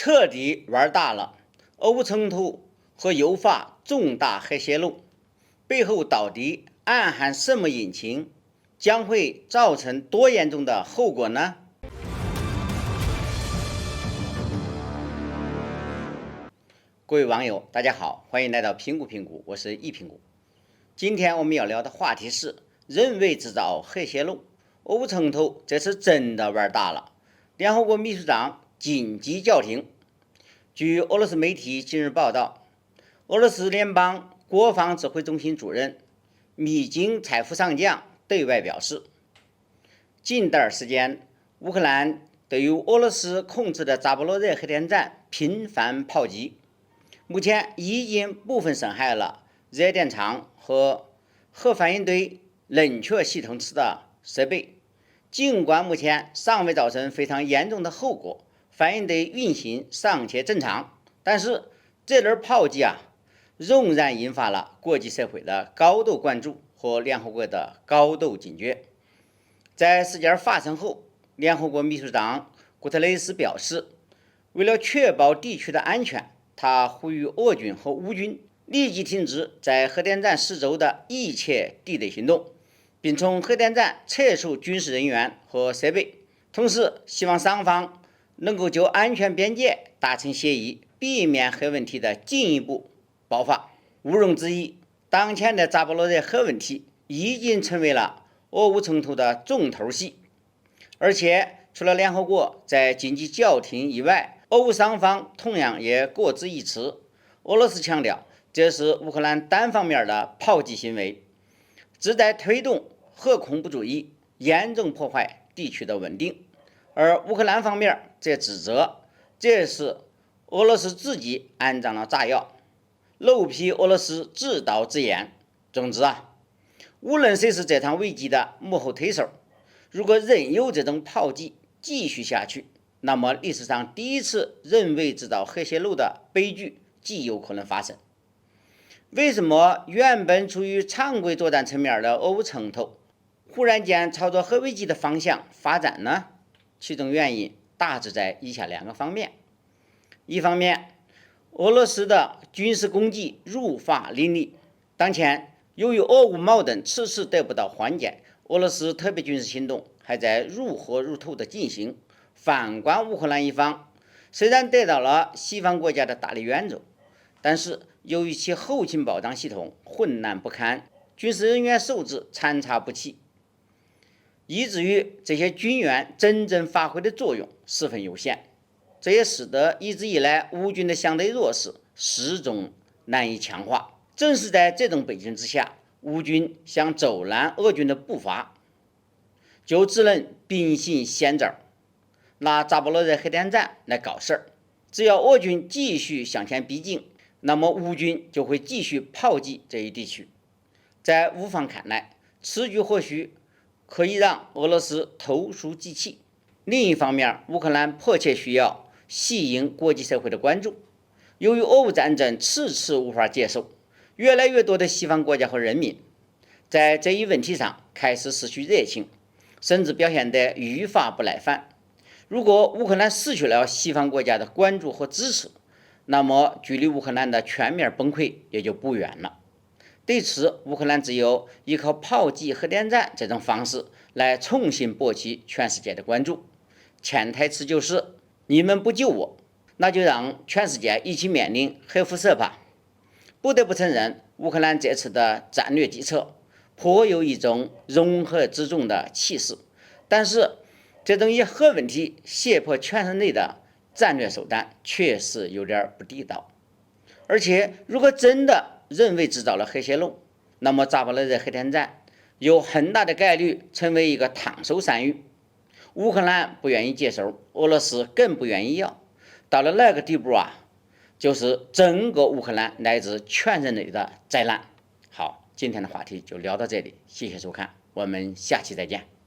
彻底玩大了，俄乌冲突和油发重大核泄漏背后到底暗含什么隐情？将会造成多严重的后果呢？各位网友，大家好，欢迎来到评股，我是易评股。今天我们要聊的话题是人为制造核泄漏，俄乌冲突这次真的玩大了。联合国秘书长紧急叫停。据俄罗斯媒体近日报道，俄罗斯联邦国防指挥中心主任米金采夫上将对外表示，近段时间，乌克兰对于俄罗斯控制的扎波罗热核电站频繁炮击，目前已经部分损害了热电厂和核反应堆冷却系统室的设备。尽管目前尚未造成非常严重的后果，反应堆运行尚且正常，但是这轮炮击仍然引发了国际社会的高度关注和联合国的高度警觉。在事件发生后，联合国秘书长古特雷斯表示，为了确保地区的安全，他呼吁俄军和乌军立即停止在核电站四周的一切地雷行动，并从核电站撤出军事人员和设备。同时，希望双方能够就安全边界达成协议，避免核问题的进一步爆发。毋庸置疑，当前的扎波罗热核问题已经成为了俄乌冲突的重头戏。而且，除了联合国在紧急叫停以外，俄乌双方同样也各执一词。俄罗斯强调，这是乌克兰单方面的炮击行为，旨在推动核恐怖主义，严重破坏地区的稳定。而乌克兰方面则指责这是俄罗斯自己安装了炸药，漏批俄罗斯自导自演。总之无论谁是这场危机的幕后推手，如果任由这种炮击继续下去，那么历史上第一次人为制造核泄漏的悲剧极有可能发生。为什么原本处于常规作战层面的俄乌冲突忽然间朝着核危机的方向发展呢？其中原因大致在以下两个方面。一方面，俄罗斯的军事攻击如法林立。当前，由于俄乌矛盾迟迟得不到缓解，俄罗斯特别军事行动还在如火如荼的进行。反观乌克兰一方，虽然得到了西方国家的大力援助，但是由于其后勤保障系统混乱不堪，军事人员素质参差不齐，以至于这些军援真正发挥的作用十分有限。这也使得一直以来乌军的相对弱势始终难以强化。正是在这种背景之下，乌军想走拦俄军的步伐，就只能秉性先招，拿扎波罗热核电站来搞事儿。只要俄军继续向前逼近，那么乌军就会继续炮击这一地区。在乌方看来，此举或许可以让俄罗斯投鼠忌器。另一方面，乌克兰迫切需要吸引国际社会的关注。由于俄乌战争迟迟无法结束，越来越多的西方国家和人民在这一问题上开始失去热情，甚至表现得愈发不耐烦。如果乌克兰失去了西方国家的关注和支持，那么距离乌克兰的全面崩溃也就不远了。对此，乌克兰只有依靠炮击核电站这种方式来重新博取全世界的关注。潜台词就是，你们不救我，那就让全世界一起面临核辐射吧。不得不承认，乌克兰这次的战略计策颇有一种融合之众的气势，但是这种以核问题胁迫全人类的战略手段确实有点不地道。而且，如果真的人为制造了核泄漏，那么扎波罗热核电站有很大的概率成为一个烫手山芋。乌克兰不愿意接收，俄罗斯更不愿意要。到了那个地步就是整个乌克兰乃至全人类的灾难。好，今天的话题就聊到这里，谢谢收看，我们下期再见。